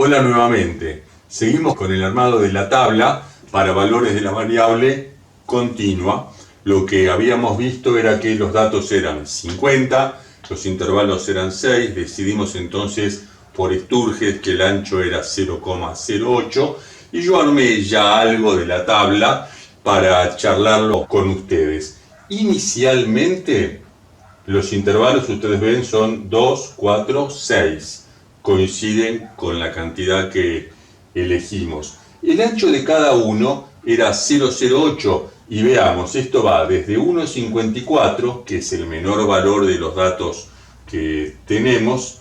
Hola nuevamente. Seguimos con el armado de la tabla para valores de la variable continua. Lo que habíamos visto era que los datos eran 50, los intervalos eran 6. Decidimos entonces por Sturges que el ancho era 0,08 y yo armé ya algo de la tabla para charlarlo con ustedes. Inicialmente los intervalos, ustedes ven, son 2, 4, 6. Coinciden con la cantidad que elegimos. El ancho de cada uno era 0,08 y veamos, esto va desde 1,54, que es el menor valor de los datos que tenemos,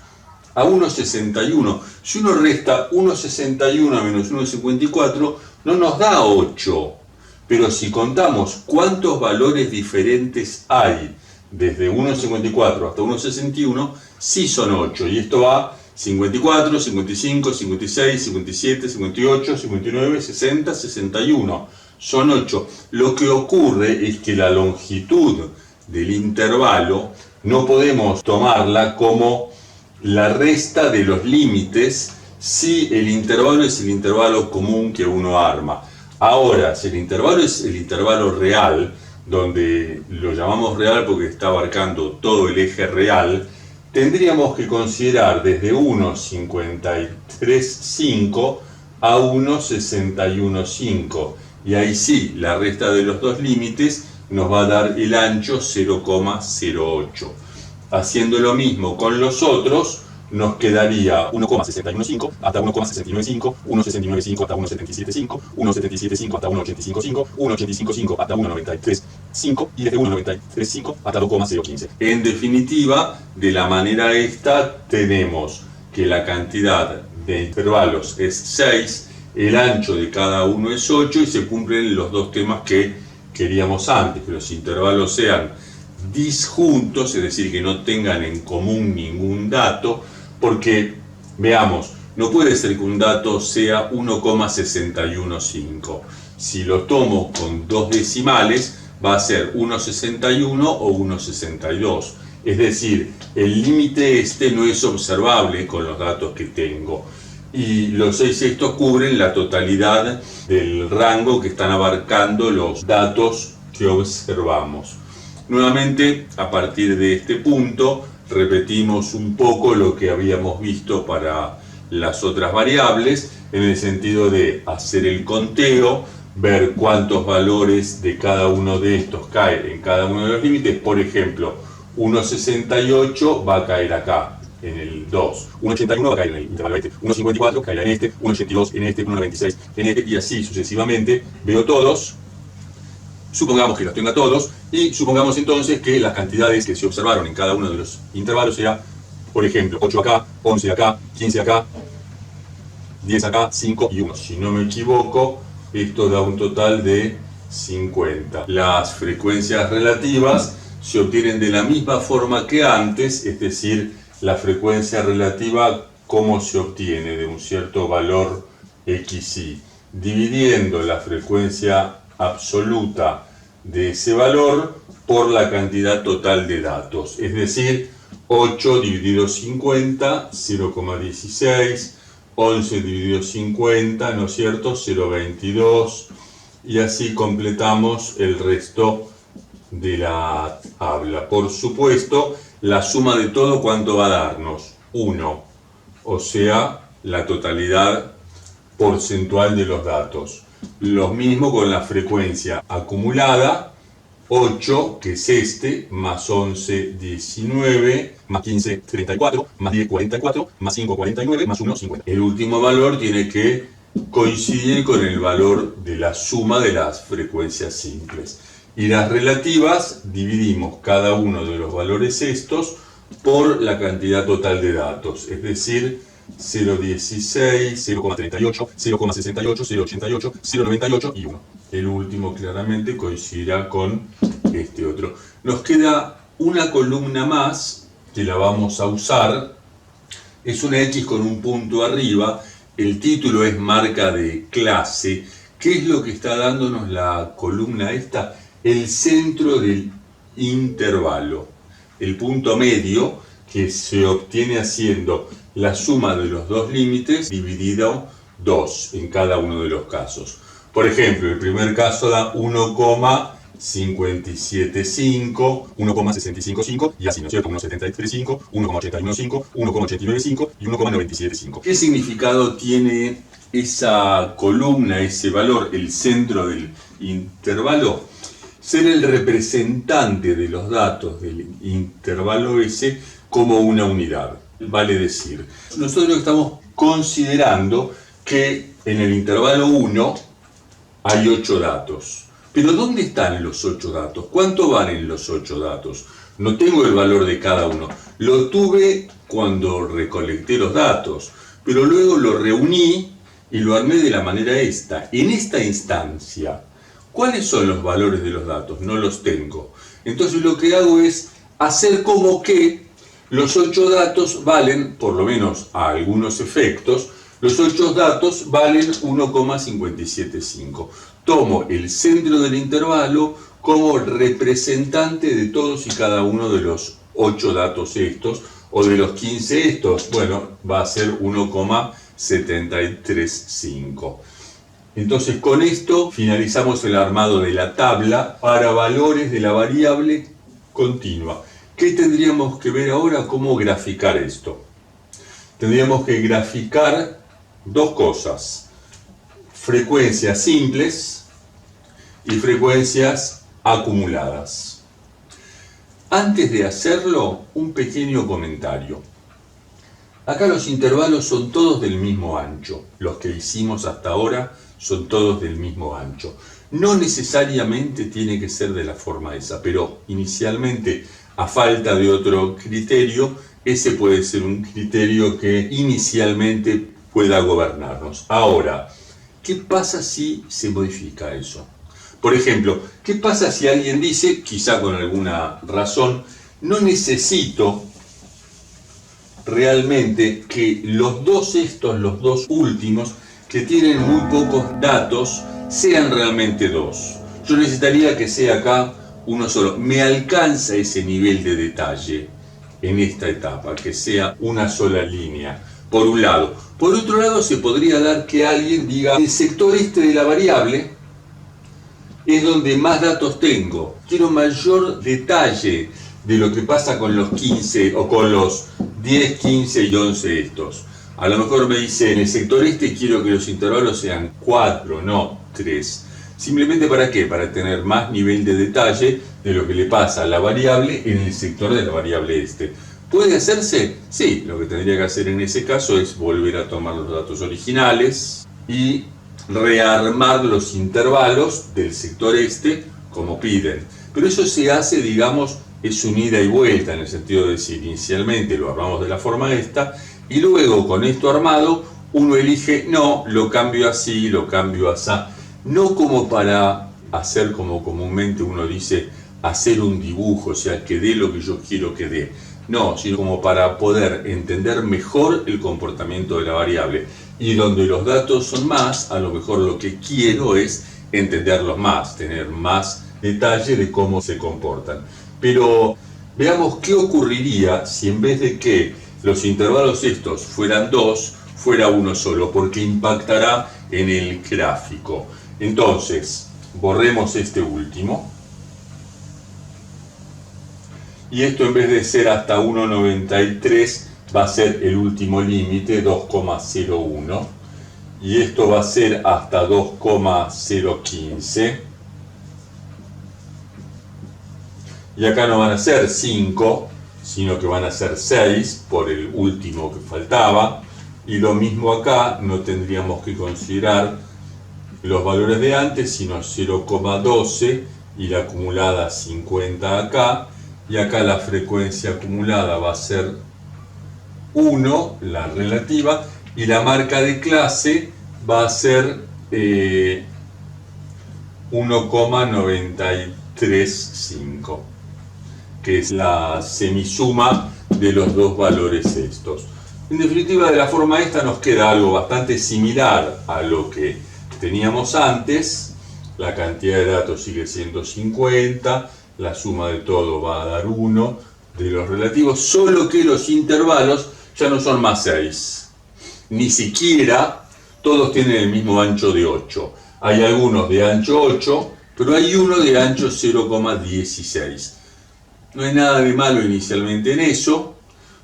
a 1,61. Si uno resta 1,61 menos 1,54, no nos da 8. Pero si contamos cuántos valores diferentes hay desde 1,54 hasta 1,61, sí son 8. Y esto va 54, 55, 56, 57, 58, 59, 60, 61. Son 8. Lo que ocurre es que la longitud del intervalo no podemos tomarla como la resta de los límites si el intervalo es el intervalo común que uno arma. Ahora, si el intervalo es el intervalo real, donde lo llamamos real porque está abarcando todo el eje real, tendríamos que considerar desde 1,53,5 a 1,61,5. Y ahí sí, la resta de los dos límites nos va a dar el ancho 0,08. Haciendo lo mismo con los otros, nos quedaría 1,615 hasta 1,695, 1,695 hasta 1,775, 1,775 hasta 1,855, 1,855 hasta 1,935 y desde 1,935 hasta 2,015. En definitiva, de la manera esta tenemos que la cantidad de intervalos es 6, el ancho de cada uno es 8 y se cumplen los dos temas que queríamos antes, que los intervalos sean disjuntos, es decir, que no tengan en común ningún dato, porque, veamos, no puede ser que un dato sea 1,615. Si lo tomo con dos decimales, va a ser 1,61 o 1,62. Es decir, el límite este no es observable con los datos que tengo. Y los 6 sextos cubren la totalidad del rango que están abarcando los datos que observamos. Nuevamente, a partir de este punto, repetimos un poco lo que habíamos visto para las otras variables, en el sentido de hacer el conteo, ver cuántos valores de cada uno de estos cae en cada uno de los límites. Por ejemplo, 1,68 va a caer acá, en el 2. 1,81 va a caer en el intervalo este. 1,54 caerá en este, 1,82 en este, 1,96 en este, y así sucesivamente. Veo todos. Supongamos que los tenga todos y supongamos entonces que las cantidades que se observaron en cada uno de los intervalos sea, por ejemplo, 8 acá, 11 acá, 15 acá, 10 acá, 5 y 1. Si no me equivoco, esto da un total de 50. Las frecuencias relativas se obtienen de la misma forma que antes, es decir, la frecuencia relativa, ¿cómo se obtiene? De un cierto valor xy, dividiendo la frecuencia absoluta de ese valor por la cantidad total de datos, es decir, 8 dividido 50, 0,16, 11 dividido 50, ¿no es cierto?, 0,22, y así completamos el resto de la tabla. Por supuesto, la suma de todo, ¿cuánto va a darnos? 1, o sea, la totalidad porcentual de los datos. Lo mismo con la frecuencia acumulada, 8, que es este, más 11, 19, más 15, 34, más 10, 44, más 5, 49, más 1, 50. El último valor tiene que coincidir con el valor de la suma de las frecuencias simples. Y las relativas, dividimos cada uno de los valores estos por la cantidad total de datos, es decir, 0,16, 0,38, 0,68, 0,88, 0,98 y 1. El último claramente coincidirá con este otro. Nos queda una columna más que la vamos a usar. Es una X con un punto arriba. El título es marca de clase. ¿Qué es lo que está dándonos la columna esta? El centro del intervalo. El punto medio que se obtiene haciendo la suma de los dos límites dividido 2 en cada uno de los casos. Por ejemplo, el primer caso da 1,575, 1,655 y así, ¿no es cierto? 1,735, 1,815, 1,895 y 1,975. ¿Qué significado tiene esa columna, ese valor, el centro del intervalo? Ser el representante de los datos del intervalo S como una unidad. Vale decir, nosotros estamos considerando que en el intervalo 1 hay 8 datos. Pero ¿dónde están los 8 datos? ¿Cuánto valen los 8 datos? No tengo el valor de cada uno. Lo tuve cuando recolecté los datos, pero luego lo reuní y lo armé de la manera esta. En esta instancia, ¿cuáles son los valores de los datos? No los tengo. Entonces lo que hago es hacer como que los 8 datos valen, por lo menos a algunos efectos, los 8 datos valen 1,575. Tomo el centro del intervalo como representante de todos y cada uno de los 8 datos estos, o de los 15 estos. Bueno, va a ser 1,735. Entonces con esto finalizamos el armado de la tabla para valores de la variable continua. ¿Qué tendríamos que ver ahora? ¿Cómo graficar esto? Tendríamos que graficar dos cosas: frecuencias simples y frecuencias acumuladas. Antes de hacerlo, un pequeño comentario. Acá los intervalos son todos del mismo ancho. Los que hicimos hasta ahora son todos del mismo ancho. No necesariamente tiene que ser de la forma esa, pero inicialmente, a falta de otro criterio, ese puede ser un criterio que inicialmente pueda gobernarnos. Ahora, ¿qué pasa si se modifica eso? Por ejemplo, ¿qué pasa si alguien dice, quizá con alguna razón, no necesito realmente que los dos últimos, que tienen muy pocos datos, sean realmente 2? Yo necesitaría que sea acá uno solo. Me alcanza ese nivel de detalle en esta etapa, que sea una sola línea, por un lado. Por otro lado, se podría dar que alguien diga, el sector este de la variable es donde más datos tengo. Quiero mayor detalle de lo que pasa con los 15 o con los 10, 15 y 11 estos. A lo mejor me dice, en el sector este quiero que los intervalos sean 4, no 3. ¿Simplemente para qué? Para tener más nivel de detalle de lo que le pasa a la variable en el sector de la variable este. ¿Puede hacerse? Sí, lo que tendría que hacer en ese caso es volver a tomar los datos originales y rearmar los intervalos del sector este como piden. Pero eso se hace, digamos, es un ida y vuelta, en el sentido de decir, inicialmente lo armamos de la forma esta y luego con esto armado uno elige, no, lo cambio así, lo cambio así. No como para hacer, como comúnmente uno dice, hacer un dibujo, o sea, que dé lo que yo quiero que dé. No, sino como para poder entender mejor el comportamiento de la variable. Y donde los datos son más, a lo mejor lo que quiero es entenderlos más, tener más detalle de cómo se comportan. Pero veamos qué ocurriría si en vez de que los intervalos estos fueran 2, fuera uno solo, porque impactará en el gráfico. Entonces, borremos este último. Y esto, en vez de ser hasta 1,93, va a ser el último límite, 2,01. Y esto va a ser hasta 2,015. Y acá no van a ser 5, sino que van a ser 6 por el último que faltaba. Y lo mismo acá, no tendríamos que considerar los valores de antes, sino 0,12 y la acumulada 50 acá. Y acá la frecuencia acumulada va a ser 1, la relativa, y la marca de clase va a ser 1,935, que es la semisuma de los dos valores estos. En definitiva, de la forma esta nos queda algo bastante similar a lo que teníamos antes. La cantidad de datos sigue siendo 50, la suma de todo va a dar 1, de los relativos, solo que los intervalos ya no son más 6. Ni siquiera todos tienen el mismo ancho de 8. Hay algunos de ancho 8, pero hay uno de ancho 0,16. No hay nada de malo inicialmente en eso.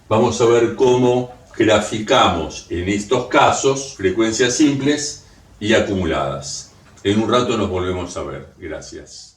Vamos a ver cómo graficamos en estos casos frecuencias simples y acumuladas. En un rato nos volvemos a ver. Gracias.